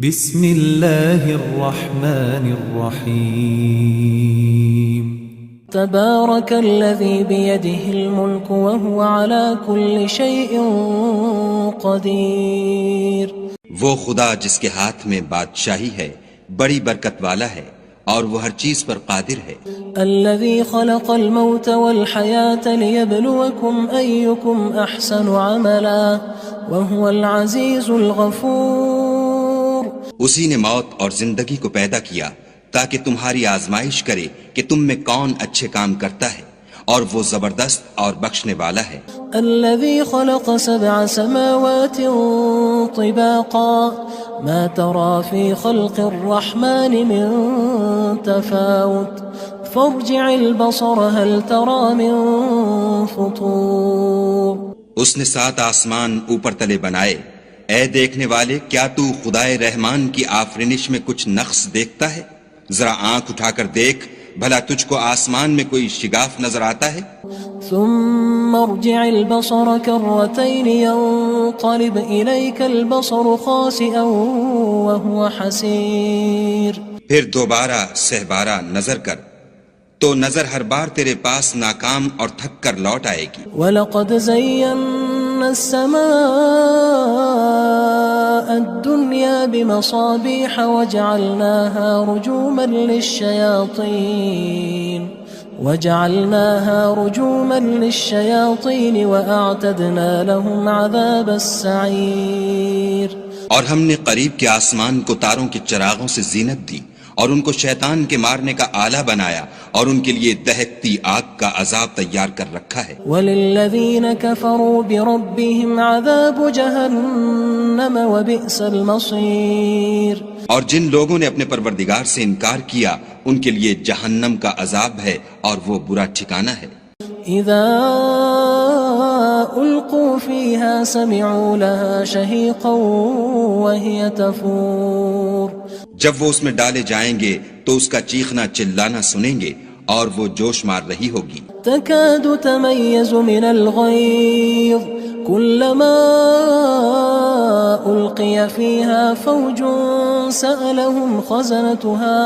بسم اللہ الرحمن الرحیم تبارک الذی بیدہ الملک وهو على كل شیء قدیر۔ وہ خدا جس کے ہاتھ میں بادشاہی ہے بڑی برکت والا ہے اور وہ ہر چیز پر قادر ہے۔ الذی خلق الموت والحیاة لیبلوکم ایکم احسن عملا وهو العزیز الغفور۔ اسی نے موت اور زندگی کو پیدا کیا تاکہ تمہاری آزمائش کرے کہ تم میں کون اچھے کام کرتا ہے، اور وہ زبردست اور بخشنے والا ہے۔ الذي خلق 7 سماوات طباقا ما ترى في خلق الرحمن من تفاوت فارجع البصر هل ترى من فطور۔ اس نے 7 آسمان اوپر تلے بنائے، اے دیکھنے والے کیا تو خدائے رحمان کی آفرینش میں کچھ نقص دیکھتا ہے؟ ذرا آنکھ اٹھا کر دیکھ، بھلا تجھ کو آسمان میں کوئی شگاف نظر آتا ہے؟ ثم ارجع البصر كرتين ينقلب إليك البصر خاسئا وهو حسير۔ پھر دوبارہ سہبارہ نظر کر تو نظر ہر بار تیرے پاس ناکام اور تھک کر لوٹ آئے گی۔ وَلَقَدْ زَيَّنَّا السَّمَاءَ الدُّنْيَا بِمَصَابِيحَ وَجَعَلْنَاهَا رُجُومًا لِلشَّيَاطِينِ وَأَعْتَدْنَا لَهُمْ عَذَابَ السَّعِيرِ۔ اور ہم نے قریب کے آسمان کو تاروں کے چراغوں سے زینت دی اور ان کو شیطان کے مارنے کا آلہ بنایا، اور ان کے لیے دہکتی آگ کا عذاب تیار کر رکھا ہے۔ وَلِلَّذِينَ كَفَرُوا بِرَبِّهِمْ عَذَابُ جَهَنَّمَ وَبِئْسَ الْمَصِيرُ۔ اور جن لوگوں نے اپنے پروردگار سے انکار کیا ان کے لیے جہنم کا عذاب ہے اور وہ برا ٹھکانہ ہے۔ اذا القوا فيها سمعوا لها شهيقا وهي تفور۔ جب وہ اس میں ڈالے جائیں گے تو اس کا چیخنا چلانا سنیں گے اور وہ جوش مار رہی ہوگی۔ تكاد تميز من الغيظ كلما ألقي فيها فوج سألهم خزنتها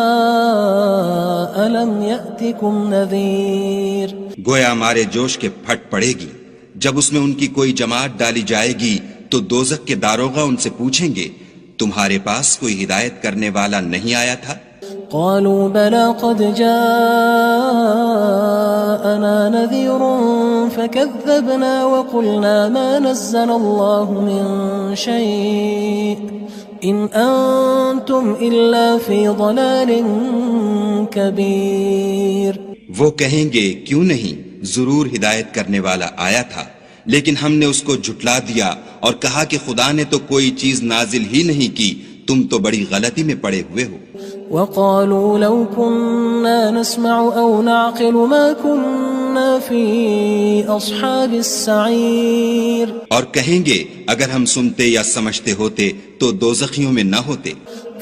ألم يأتكم نذير۔ گویا ہمارے جوش کے پھٹ پڑے گی جب اس میں ان کی کوئی جماعت ڈالی جائے گی تو دوزخ کے داروغہ ان سے پوچھیں گے تمہارے پاس کوئی ہدایت کرنے والا نہیں آیا تھا؟ قالوا بلى قد جاءنا نذير فكذبنا وقلنا ما نزل الله من شيء إن أنتم إلا في ضلال كبير۔ وہ کہیں گے کیوں نہیں، ضرور ہدایت کرنے والا آیا تھا، لیکن ہم نے اس کو جھٹلا دیا اور کہا کہ خدا نے تو کوئی چیز نازل ہی نہیں کی، تم تو بڑی غلطی میں پڑے ہوئے ہو۔ وقالوا لو كنا نسمع أو نعقل ما كنا في أصحاب السعير۔ اور کہیں گے اگر ہم سنتے یا سمجھتے ہوتے تو دوزخیوں میں نہ ہوتے۔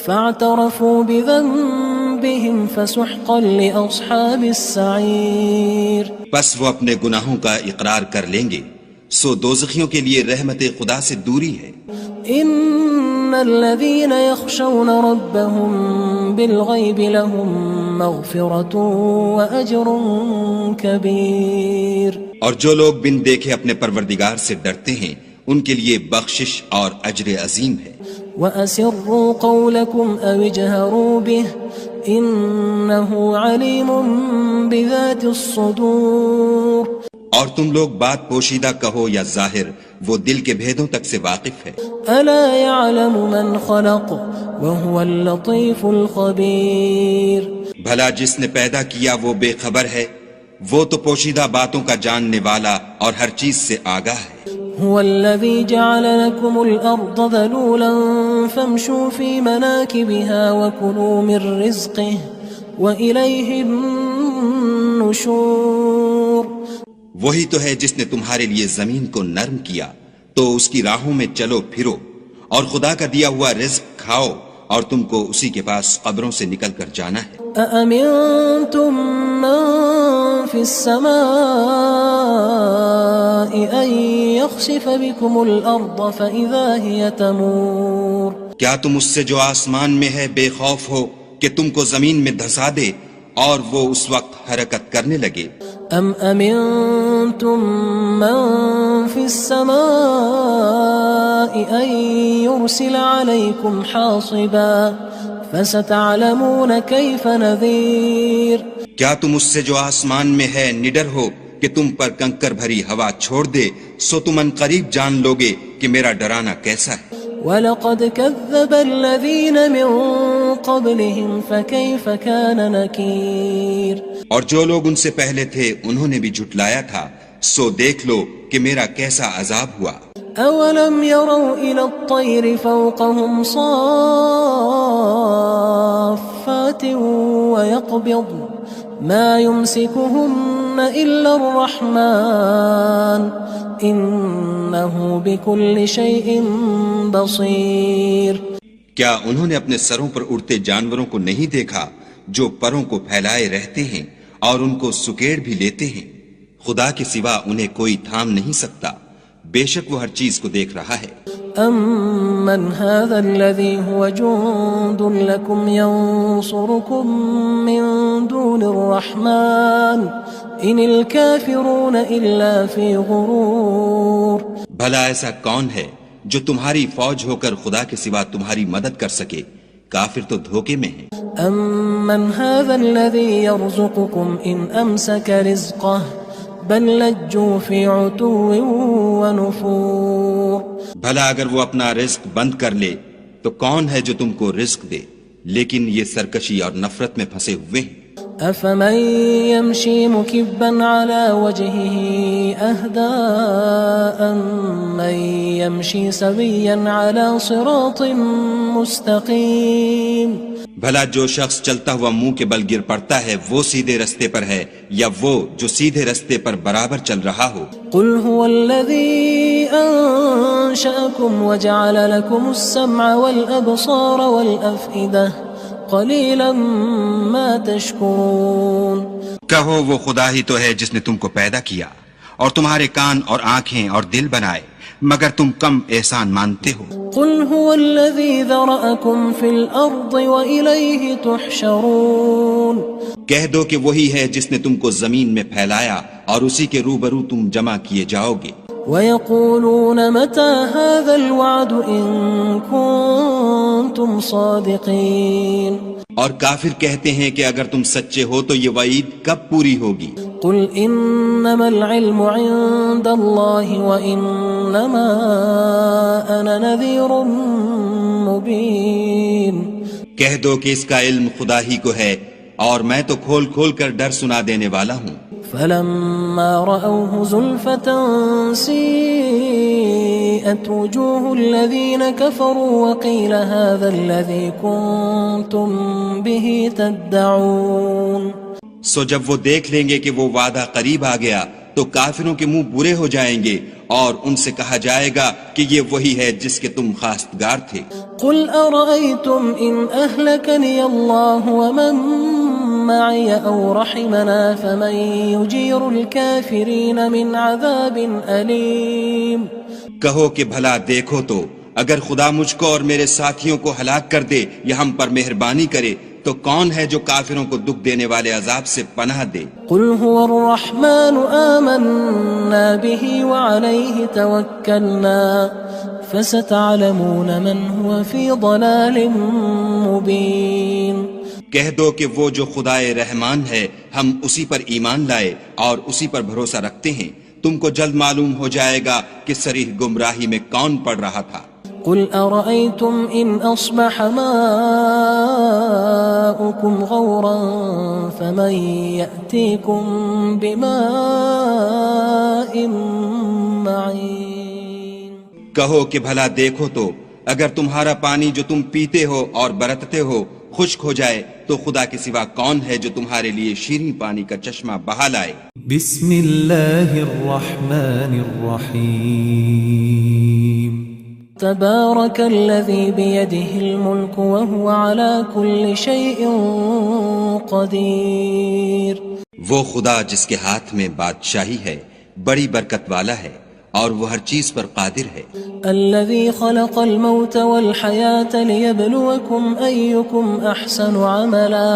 فاعترفوا بذنبهم فسحقا لأصحاب السعير۔ پس وہ اپنے گناہوں کا اقرار کر لیں گے، سو دوزخیوں کے لیے رحمت خدا سے دوری ہے۔ ان الذين يخشون ربهم بالغيب لهم مغفرة واجر كبير۔ اور جو لوگ بن دیکھے اپنے پروردگار سے ڈرتے ہیں ان کے لیے بخشش اور اجر عظیم ہے۔ واسروا قولكم او اجهروا به انه عليم بذات الصدور۔ اور تم لوگ بات پوشیدہ کہو یا ظاہر، وہ دل کے بھیدوں تک سے واقف ہے۔ الا يعلم من خلق وهو اللطيف الخبير۔ بھلا جس نے پیدا کیا وہ بے خبر ہے، وہ تو پوشیدہ باتوں کا جاننے والا اور ہر چیز سے آگاہ ہے۔ هو الذي جعل لكم الأرض ذلولا فامشوا في مناكبها وكلوا من رزقه وإليه النشور۔ وہی تو ہے جس نے تمہارے لیے زمین کو نرم کیا تو اس کی راہوں میں چلو پھرو، اور خدا کا دیا ہوا رزق کھاؤ، اور تم کو اسی کے پاس قبروں سے نکل کر جانا ہے۔ أأمنتم من في السماء أن يخسف بكم الأرض فإذا هي تمور۔ کیا تم اس سے جو آسمان میں ہے بے خوف ہو کہ تم کو زمین میں دھسا دے اور وہ اس وقت حرکت کرنے لگے؟ ام امنتم من في السماء ان يرسل عليكم حاصبا فستعلمون كيف نذير کیا تم اس سے جو آسمان میں ہے نڈر ہو کہ تم پر کنکر بھری ہوا چھوڑ دے، سو تم ان قریب جان لوگے کہ میرا ڈرانا کیسا ہے۔ وَلَقَدْ كَذَّبَ الَّذِينَ مِن قَبْلِهِمْ فَكَيْفَ كَانَ نَكِيرٌ اور جو لوگ ان سے پہلے تھے انہوں نے بھی جھٹلایا تھا، سو دیکھ لو کہ میرا کیسا عذاب ہوا۔ أَوَلَمْ يَرَوْا إِلَى الطَّيْرِ فَوْقَهُمْ صَافَّاتٍ وَيَقْبِضْنَ مَا يُمْسِكُهُنَّ إِلَّا الرَّحْمَنُ إِنَّهُ بِكُلِّ شَيْءٍ بَصِيرٌ کیا انہوں نے اپنے سروں پر اڑتے جانوروں کو نہیں دیکھا جو پروں کو پھیلائے رہتے ہیں اور ان کو سکیڑ بھی لیتے ہیں؟ خدا کے سوا انہیں کوئی تھام نہیں سکتا، بے شک وہ ہر چیز کو دیکھ رہا ہے۔ أَمَّنْ هَذَا الَّذِي هُوَ جُندٌ لَكُمْ يَنصُرُكُم مِّن دُونِ الرَّحْمَنِ إِنِ الْكَافِرُونَ إِلَّا فِي غُرُورٍ بھلا ایسا کون ہے جو تمہاری فوج ہو کر خدا کے سوا تمہاری مدد کر سکے؟ کافر تو دھوکے میں ہیں۔ أَمَّنْ هَذَا الَّذِي يَرْزُقُكُمْ إِنْ أَمْسَكَ رِزْقَهُ بَلْ لَجُّوا فِي عُتُوٍّ وَنُفُورٍ بھلا اگر وہ اپنا رزق بند کر لے تو کون ہے جو تم کو رزق دے؟ لیکن یہ سرکشی اور نفرت میں پھنسے ہوئے ہیں۔ أَفَمَن يَمْشِي مُكِبًّا عَلَى وَجْهِهِ أَهْدَىٰ أَمَّن يَمْشِي سَوِيًّا عَلَى صِرَاطٍ مُّسْتَقِيمٍ بھلا جو شخص چلتا ہوا منہ کے بل گر پڑتا ہے وہ سیدھے رستے پر ہے یا وہ جو سیدھے رستے پر برابر چل رہا ہو؟ قُلْ هُوَ الَّذِي أَنشَأَكُمْ وَجَعَلَ لَكُمُ السَّمْعَ وَالْأَبْصَارَ وَالْأَفْئِدَةَ قَلِيلًا مَا تَشْكُرُونَ کہو وہ خدا ہی تو ہے جس نے تم کو پیدا کیا اور تمہارے کان اور آنکھیں اور دل بنائے، مگر تم کم احسان مانتے ہو۔ قُلْ هُوَ الَّذِي ذَرَأَكُمْ فِي الْأَرْضِ وَإِلَيْهِ تُحْشَرُونَ کہہ دو کہ وہی ہے جس نے تم کو زمین میں پھیلایا اور اسی کے روبرو تم جمع کیے جاؤ گے۔ وَيَقُولُونَ مَتَى هَذَا الْوَعْدُ إِن كُنتُمْ صَادِقِينَ اور کافر کہتے ہیں کہ اگر تم سچے ہو تو یہ وعید کب پوری ہوگی؟ قُلْ إِنَّمَا الْعِلْمُ عِندَ اللَّهِ وَإِنَّمَا أَنَا نَذِيرٌ مُّبِينٌ کہہ دو کہ اس کا علم خدا ہی کو ہے اور میں تو کھول کھول کر ڈر سنا دینے والا ہوں۔ فَلَمَّا رَأَوْهُ زُلْفَةً سِيئَتْ وُجُوهُ الَّذِينَ كَفَرُوا وَقِيلَ هَذَا الَّذِي كُنتُم بِهِ تَدَّعُونَ سو جب وہ دیکھ لیں گے کہ وہ وعدہ قریب آ گیا تو کافروں کے منہ برے ہو جائیں گے اور ان سے کہا جائے گا کہ یہ وہی ہے جس کے تم خواستگار تھے۔ قُلْ أَرَأَيْتُمْ إِنْ أَهْلَكَنِيَ اللَّهُ وَمَن مَّعِيَ أَوْ رَحِمَنَا فَمَن يُجِيرُ الْكَافِرِينَ مِنْ عَذَابٍ أَلِيمٍ کہو کہ بھلا دیکھو تو اگر خدا مجھ کو اور میرے ساتھیوں کو ہلاک کر دے یا ہم پر مہربانی کرے تو کون ہے جو کافروں کو دکھ دینے والے عذاب سے پناہ دے؟ قُلْ هُوَ الرَّحْمَنُ آمَنَّا بِهِ وَعَلَيْهِ تَوَكَّلْنَا فَسَتَعْلَمُونَ مَنْ هُوَ فِي ضَلَالٍ مُّبِينٍ کہہ دو کہ وہ جو خدائے رحمان ہے ہم اسی پر ایمان لائے اور اسی پر بھروسہ رکھتے ہیں، تم کو جلد معلوم ہو جائے گا کہ صریح گمراہی میں کون پڑ رہا تھا۔ قُلْ أَرَأَيْتُمْ إِنْ أَصْبَحَ مَاؤُكُمْ غَوْرًا فَمَن يَأْتِيكُم بِمَاءٍ مَّعِينٍ کہو کہ بھلا دیکھو تو اگر تمہارا پانی جو تم پیتے ہو اور برتتے ہو خشک ہو جائے تو خدا کے سوا کون ہے جو تمہارے لیے شیریں پانی کا چشمہ بہا لائے؟ بسم اللہ الرحمن الرحیم تبارك الذي بيده الملك وهو على كل شيء قدير وہ خدا جس کے ہاتھ میں بادشاہی ہے بڑی برکت والا ہے اور وہ ہر چیز پر قادر ہے. الذي خلق الموت والحياة ليبلوكم أيكم أحسن عملا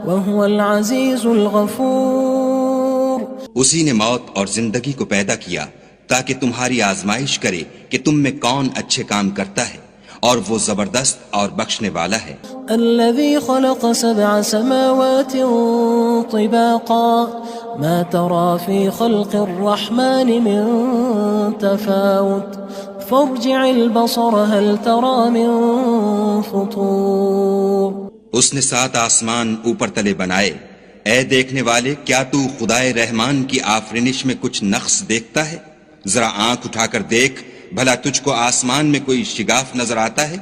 وهو العزيز الغفور. اسی نے موت اور زندگی کو پیدا کیا تاکہ تمہاری آزمائش کرے کہ تم میں کون اچھے کام کرتا ہے، اور وہ زبردست اور بخشنے والا ہے. الذي خلق 7 سماوات طباقا ما ترى في خلق الرحمن من تفاوت فارجع البصر هل ترى من فطور. اس نے 7 آسمان اوپر تلے بنائے. اے دیکھنے والے، کیا تو خدائے رحمان کی آفرینش میں کچھ نقص دیکھتا ہے؟ ذرا آنکھ اٹھا کر دیکھ، بھلا تجھ کو آسمان میں کوئی شگاف نظر آتا ہے؟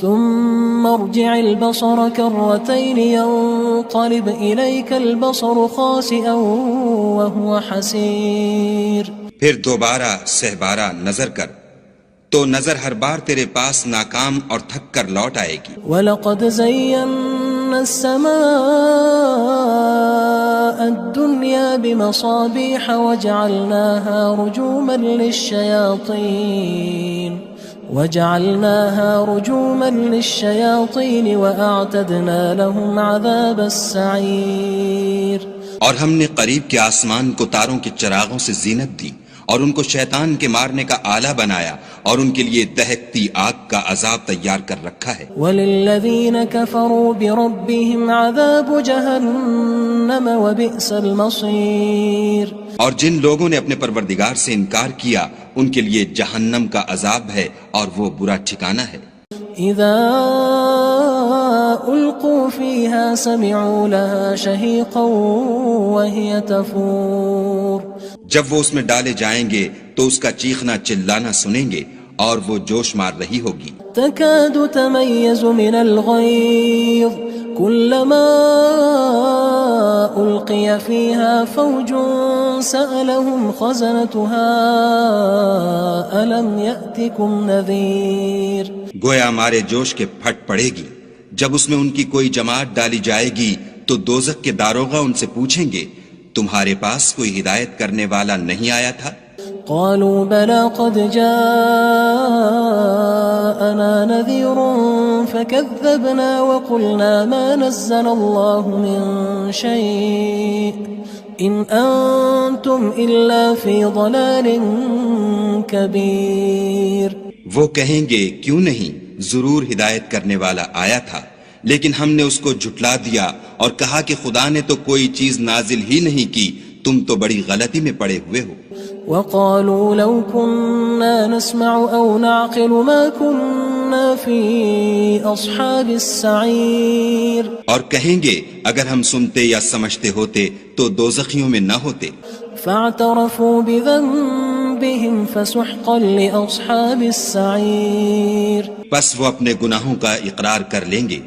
ثم ارجع البصر كرتين ينقلب إليك البصر خاسئا وهو حسير. پھر دوبارہ سہبارہ نظر کر تو نظر ہر بار تیرے پاس ناکام اور تھک کر لوٹ آئے گی. وَلَقَدْ زَيَّنَّا السَّمَاءَ الدُّنْيَا بِمَصَابِيحَ وَجَعَلْنَاهَا رُجُومًا لِلشَّيَاطِينِ وَأَعْتَدْنَا لَهُمْ عَذَابَ السَّعِيرِ. اور ہم نے قریب کے آسمان کو تاروں کے چراغوں سے زینت دی اور ان کو شیطان کے مارنے کا آلہ بنایا، اور ان کے لیے دہکتی آگ کا عذاب تیار کر رکھا ہے. وَلِلَّذِينَ كَفَرُوا بِرَبِّهِمْ عَذَابُ جَهَنَّمَ وَبِئْسَ الْمَصِيرُ. اور جن لوگوں نے اپنے پروردگار سے انکار کیا ان کے لیے جہنم کا عذاب ہے اور وہ برا ٹھکانہ ہے. اذا القوا فيها سمعوا لها شهيقا وهي تفور. جب وہ اس میں ڈالے جائیں گے تو اس کا چیخنا چلانا سنیں گے اور وہ جوش مار رہی ہوگی. تكاد تميز من الغيظ كلما ألقي فيها فوج سألهم خزنتها ألم يأتكم نذير. گویا مارے جوش کے پھٹ پڑے گی. جب اس میں ان کی کوئی جماعت ڈالی جائے گی تو دوزخ کے داروغہ ان سے پوچھیں گے تمہارے پاس کوئی ہدایت کرنے والا نہیں آیا تھا؟ قالوا بلى قد جاءنا نذير فكذبنا وقلنا ما نزل الله من شيء إن أنتم إلا في ضلال كبير. وہ کہیں گے کیوں نہیں، ضرور ہدایت کرنے والا آیا تھا، لیکن ہم نے اس کو جھٹلا دیا اور کہا کہ خدا نے تو کوئی چیز نازل ہی نہیں کی، تم تو بڑی غلطی میں پڑے ہوئے ہو. وقالوا لو كنا نسمع أو نعقل ما كنا في أصحاب السعير. اور کہیں گے اگر ہم سنتے یا سمجھتے ہوتے تو دوزخیوں میں نہ ہوتے. فاعترفوا بذنبهم فسحقا لأصحاب السعير. پس وہ اپنے گناہوں کا اقرار کر لیں گے،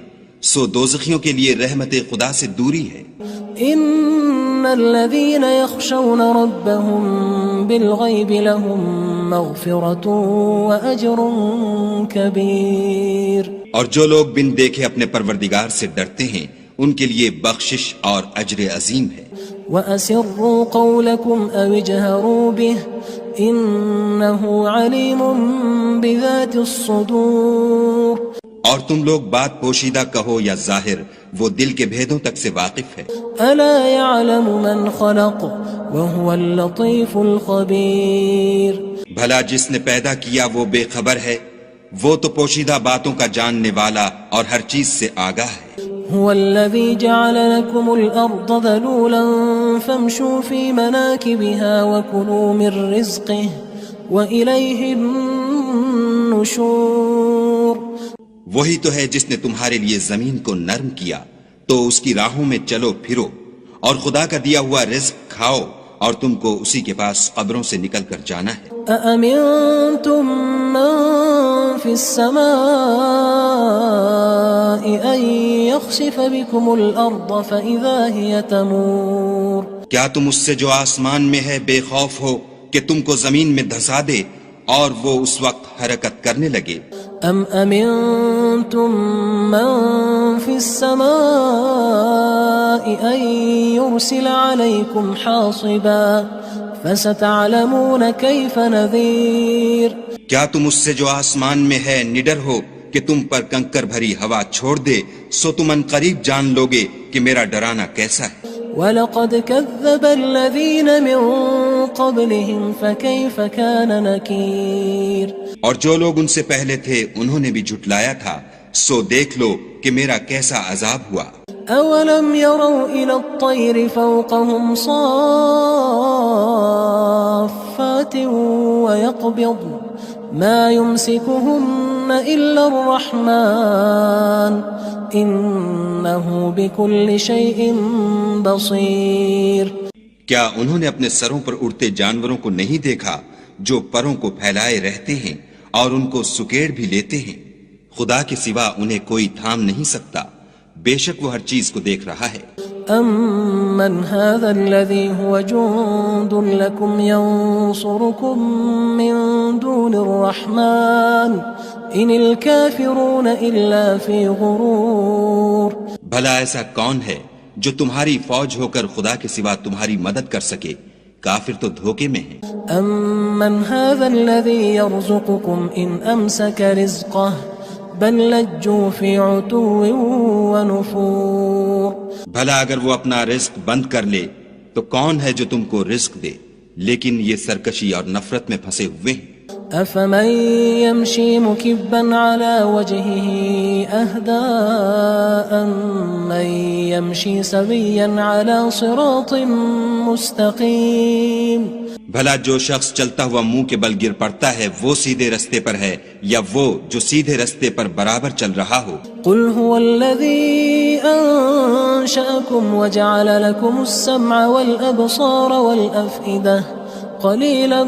سو دوزخیوں کے لیے رحمت خدا سے دوری ہے. ان الذين يخشون ربهم بالغيب لهم مغفرة وأجر كبير. اور جو لوگ بن دیکھے اپنے پروردگار سے ڈرتے ہیں ان کے لیے بخشش اور اجر عظیم ہے. وَأَسِرُّوا قَوْلَكُمْ أَوِ اجْهَرُوا بِهِ إِنَّهُ عَلِيمٌ بِذَاتِ الصُّدُورِ. اور تم لوگ بات پوشیدہ کہو یا ظاہر، وہ دل کے بھیدوں تک سے واقف ہے. أَلَا يَعْلَمُ مَنْ خَلَقَ وَهُوَ اللَّطِيفُ الْخَبِيرُ. بھلا جس نے پیدا کیا وہ بے خبر ہے، وہ تو پوشیدہ باتوں کا جاننے والا اور ہر چیز سے آگاہ ہے. هو الذي جعل لكم الأرض ذلولا فامشوا في مناكبها وكلوا من رزقه وإليه النشور. وہی تو ہے جس نے تمہارے لیے زمین کو نرم کیا تو اس کی راہوں میں چلو پھرو اور خدا کا دیا ہوا رزق کھاؤ اور تم کو اسی کے پاس قبروں سے نکل کر جانا ہے. أأمنتم من في السماء أن يخسف بكم الأرض فإذا هي تمور. کیا تم اس سے جو آسمان میں ہے بے خوف ہو کہ تم کو زمین میں دھسا دے اور وہ اس وقت حرکت کرنے لگے؟ ام امنتم من في السماء ان يرسل عليكم حاصبا فستعلمون كيف نذير کیا تم اس سے جو آسمان میں ہے نڈر ہو کہ تم پر کنکر بھری ہوا چھوڑ دے؟ سو تم ان قریب جان لوگے کہ میرا ڈرانا کیسا ہے۔ وَلَقَدْ كَذَّبَ الَّذِينَ مِن قَبْلِهِمْ فَكَيْفَ كَانَ نَكِيرٌ اور جو لوگ ان سے پہلے تھے انہوں نے بھی جھٹلایا تھا، سو دیکھ لو کہ میرا کیسا عذاب ہوا۔ أَوَلَمْ يَرَوْا إِلَى الطَّيْرِ فَوْقَهُمْ صَافَّاتٍ وَيَقْبِضْنَ مَا يُمْسِكُهُنَّ إِلَّا الرَّحْمَنُ إِنَّهُ بِكُلِّ شَيْءٍ بَصِيرٌ کیا انہوں نے اپنے سروں پر اڑتے جانوروں کو نہیں دیکھا جو پروں کو پھیلائے رہتے ہیں اور ان کو سکیڑ بھی لیتے ہیں؟ خدا کے سوا انہیں کوئی تھام نہیں سکتا، بے شک وہ ہر چیز کو دیکھ رہا ہے۔ أَمَّنْ هَذَا الَّذِي هُوَ جُندٌ لَكُمْ يَنصُرُكُم مِّن دُونِ الرَّحْمَنِ إِنِ الْكَافِرُونَ إِلَّا فِي غُرُورٍ بھلا ایسا کون ہے جو تمہاری فوج ہو کر خدا کے سوا تمہاری مدد کر سکے؟ کافر تو دھوکے میں ہیں۔ أَمَّنْ هَذَا الَّذِي يَرْزُقُكُمْ إِنْ أَمْسَكَ رِزْقَهُ بَلْ لَجُّوا فِي عُتُوٍّ وَنُفُورٍ بھلا اگر وہ اپنا رزق بند کر لے تو کون ہے جو تم کو رزق دے؟ لیکن یہ سرکشی اور نفرت میں پھنسے ہوئے ہیں۔ أَفَمَن يَمْشِي مُكِبًّا عَلَى وَجْهِهِ أَهْدَىٰ أَمَّن يَمْشِي سَوِيًّا عَلَى صِرَاطٍ مُّسْتَقِيمٍ بھلا جو شخص چلتا ہوا منہ کے بل گر پڑتا ہے وہ سیدھے رستے پر ہے یا وہ جو سیدھے رستے پر برابر چل رہا ہو؟ قُلْ هُوَ الَّذِي أَنشَأَكُمْ وَجَعَلَ لَكُمُ السَّمْعَ وَالْأَبْصَارَ وَالْأَفْئِدَةَ قَلِيلًا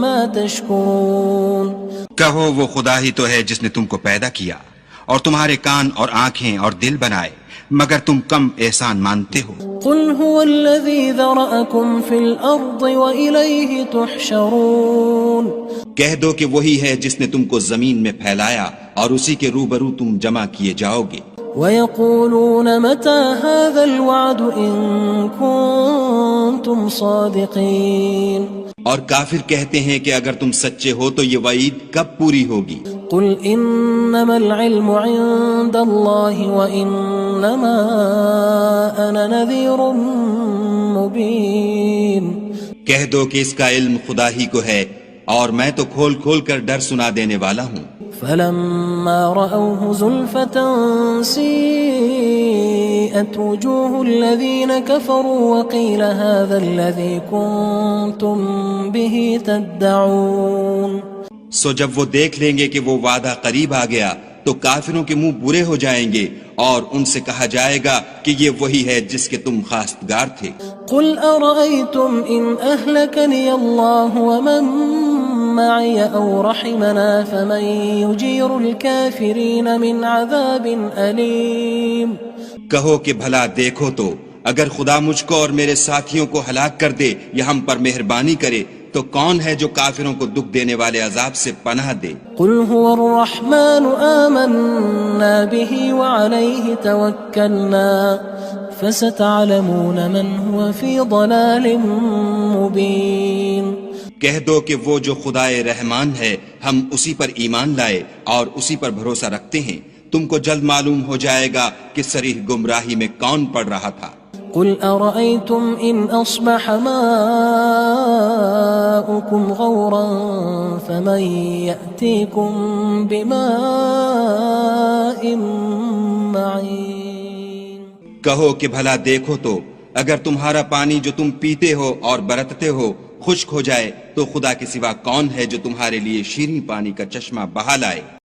مَا تَشْكُرُونَ کہو وہ خدا ہی تو ہے جس نے تم کو پیدا کیا اور تمہارے کان اور آنکھیں اور دل بنائے، مگر تم کم احسان مانتے ہو۔ قُلْ هُوَ الَّذِي ذَرَأَكُمْ فِي الْأَرْضِ وَإِلَيْهِ تُحْشَرُونَ کہہ دو کہ وہی ہے جس نے تم کو زمین میں پھیلایا اور اسی کے روبرو تم جمع کیے جاؤ گے۔ وَيَقُولُونَ مَتَى هَذَا الْوَعْدُ إِن كُنتُمْ صَادِقِينَ اور کافر کہتے ہیں کہ اگر تم سچے ہو تو یہ وعید کب پوری ہوگی؟ قُلْ إِنَّمَا الْعِلْمُ عِندَ اللَّهِ وَإِنَّمَا أَنَا نَذِيرٌ مُّبِينٌ کہہ دو کہ اس کا علم خدا ہی کو ہے اور میں تو کھول کھول کر ڈر سنا دینے والا ہوں۔ فَلَمَّا رَأَوْهُ زُلْفَةً سِيئَتْ وُجُوهُ الَّذِينَ كَفَرُوا وَقِيلَ هَذَا الَّذِي كُنتُم بِهِ تَدَّعُونَ سو جب وہ دیکھ لیں گے کہ وہ وعدہ قریب آ گیا تو کافروں کے منہ برے ہو جائیں گے اور ان سے کہا جائے گا کہ یہ وہی ہے جس کے تم خواستگار تھے۔ قُلْ أَرَأَيْتُمْ إِنْ أَهْلَكَنِيَ اللَّهُ وَمَن مَّعِيَ أَوْ رَحِمَنَا فَمَن يُجِيرُ الْكَافِرِينَ مِنْ عَذَابٍ أَلِيمٍ کہو کہ بھلا دیکھو تو اگر خدا مجھ کو اور میرے ساتھیوں کو ہلاک کر دے یا ہم پر مہربانی کرے تو کون ہے جو کافروں کو دکھ دینے والے عذاب سے پناہ دے؟ قُلْ هُوَ الرَّحْمَنُ آمَنَّا بِهِ وَعَلَيْهِ تَوَكَّلْنَا فَسَتَعْلَمُونَ مَنْ هُوَ فِي ضَلَالٍ مُّبِينٍ کہہ دو کہ وہ جو خدائے رحمان ہے ہم اسی پر ایمان لائے اور اسی پر بھروسہ رکھتے ہیں، تم کو جلد معلوم ہو جائے گا کہ صریح گمراہی میں کون پڑ رہا تھا۔ قُلْ أَرَأَيْتُمْ إِنْ أَصْبَحَ مَاؤُكُمْ غَوْرًا فَمَن يَأْتِيكُم بِمَاءٍ مَّعِينٍ کہو کہ بھلا دیکھو تو اگر تمہارا پانی جو تم پیتے ہو اور برتتے ہو خشک ہو جائے تو خدا کے سوا کون ہے جو تمہارے لیے شیریں پانی کا چشمہ بہا لائے؟